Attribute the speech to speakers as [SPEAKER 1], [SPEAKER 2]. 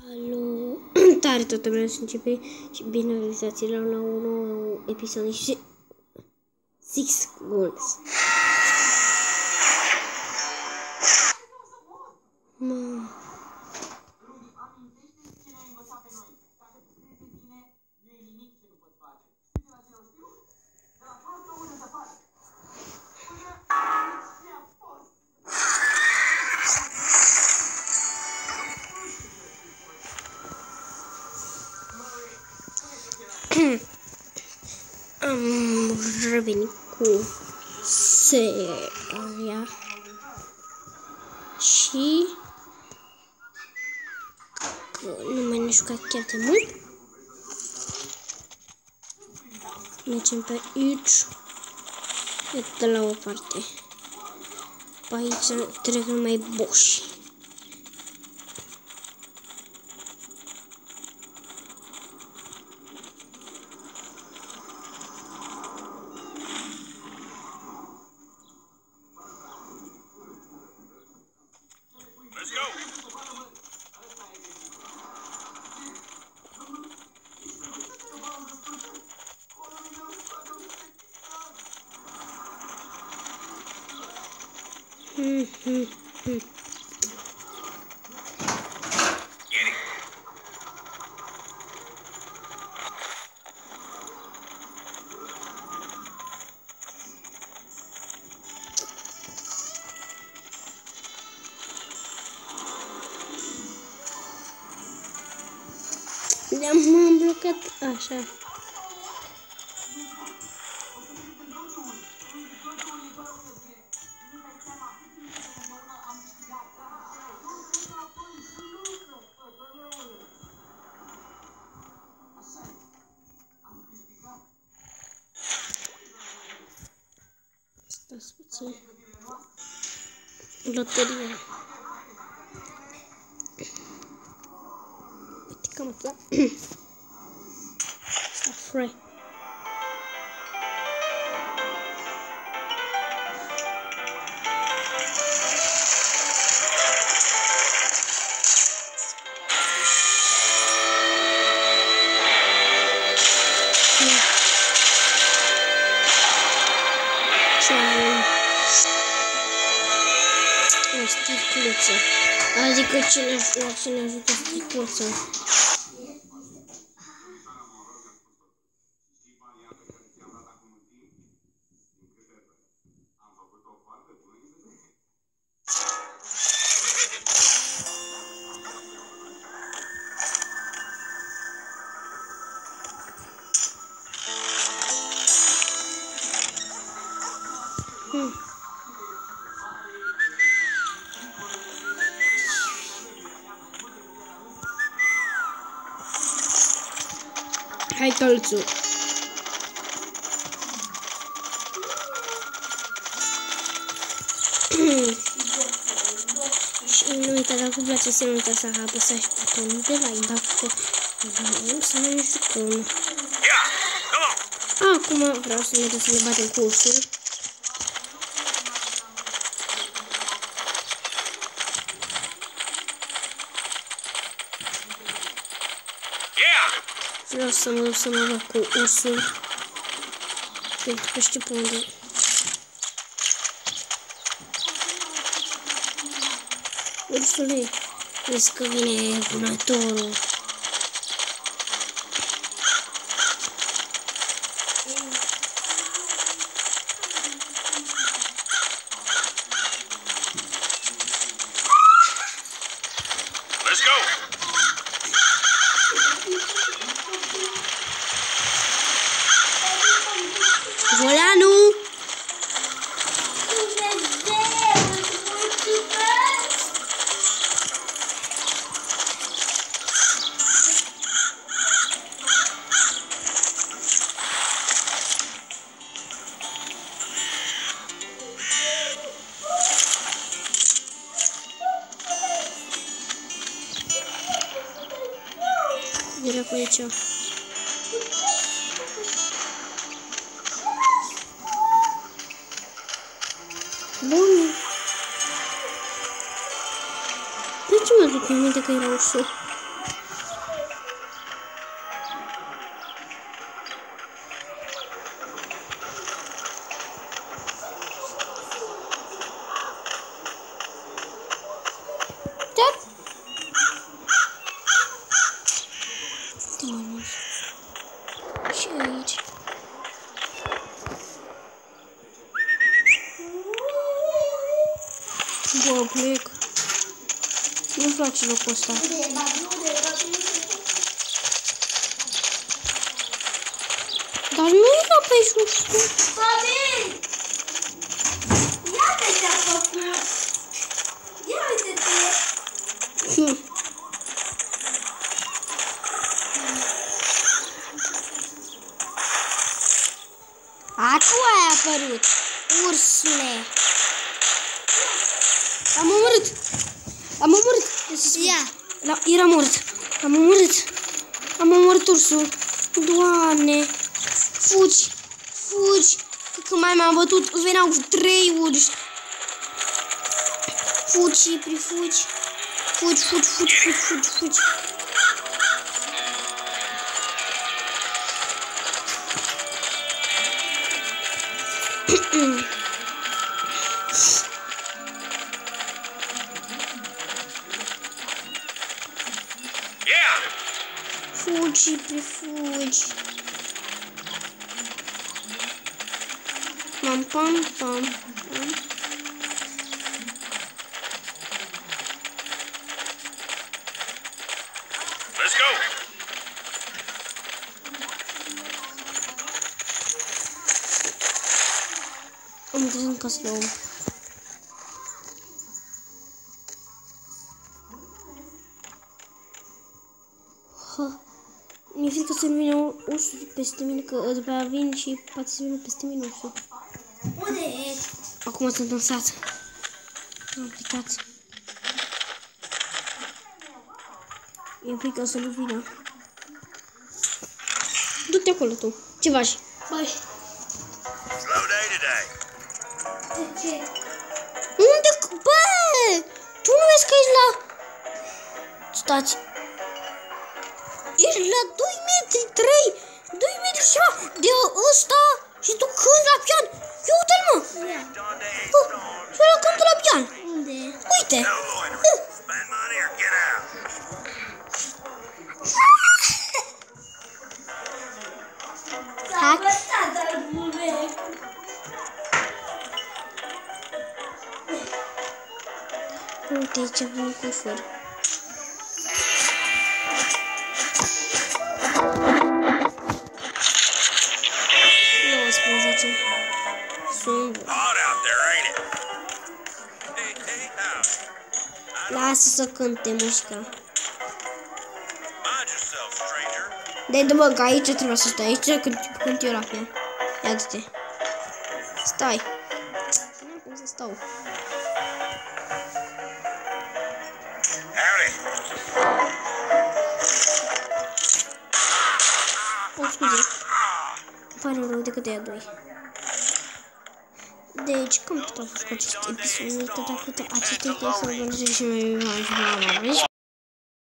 [SPEAKER 1] Salutare toată lumea, să începe și bine realizați la un nou episod și Six Goals. Am revenit cu seria și nu mai ne jucat chiar de mult. Mergem pe aici, de la o parte. Pe aici trec numai boși.
[SPEAKER 2] Let's go! Get it!
[SPEAKER 1] Le-am blocat așa. Stați puțin. Loteria. Uite cam asta. Asta free. O sticluță. Adică cine ajută sticluța. Hai tălțul. Și nu uitați, dacă vă place să nu uitați să apăsați butonul de like, dacă vrem să ne jucăm. Acum vreau să mergem să ne batem cu ursul. Vreau să mă bat cu ursul, pentru că știu pe unde. Ursule, vezi că vine vânătorul.
[SPEAKER 2] Let's go!
[SPEAKER 1] Voleanu! Era pe aici. Bun. De ce mă duc aminte că era ursul? eu plec. Nu-mi place locul ăsta. Dar nu era pe aici, nu știu.
[SPEAKER 3] Fabian! Ia ce ți-a făcut! Ia uite-te!
[SPEAKER 1] Acum ai apărut, ursule. Am omorât. Am omorât.
[SPEAKER 3] Ia!
[SPEAKER 1] Era mort. Am omorât. Am omorât ursul. Doamne. Fugi. Fugi. Când mai m-am bătut, veneau 3 urși. Fugi, Cipri, fugi. Fugi, fugi, fugi, fugi, fugi, fugi. Fugi, Cipri, fugi. Pam, pam, pam, pam.
[SPEAKER 2] Let's go.
[SPEAKER 1] Am intrat în casă de om. Mi-e frică să nu vină ursul peste mine, că după aia vin și poate să vină peste mine ursul.
[SPEAKER 3] Unde e?
[SPEAKER 1] Acum sunt în sat. Am plecat. Mi-e frică să nu vină. Du-te acolo tu. Ce faci?
[SPEAKER 3] Băi,
[SPEAKER 2] Slow day today.
[SPEAKER 3] de ce?
[SPEAKER 1] Unde? Bă! Tu nu vezi că ești la... Stați. Ești la 2 metri 3. 2 metri și ceva de ăsta și tu cânti la pian. Ia uite-l, mă.
[SPEAKER 3] Ia.
[SPEAKER 1] Bă, și ăla cântă la pian.
[SPEAKER 3] Unde?
[SPEAKER 1] Uite.
[SPEAKER 2] No loitering. Spend money or get out.
[SPEAKER 3] S-a învățat albumul meu.
[SPEAKER 1] Uite aici avem un cufăr.
[SPEAKER 2] Hot out there, ain't it? Hey, hey, how?
[SPEAKER 1] Lasă să cânte muzica.
[SPEAKER 2] Mind yourself, stranger.
[SPEAKER 1] Dai, bă, că aici trebuie să stai. Aici cânt eu la pian. Ia du-te. Stai. Nu cum să stau.
[SPEAKER 2] Howdy.
[SPEAKER 1] O, scuze. Îmi pare rău decât de ea 2. Deci, cam tot a fost cu acest episod. Nu uitați dacă acest episod vă și mai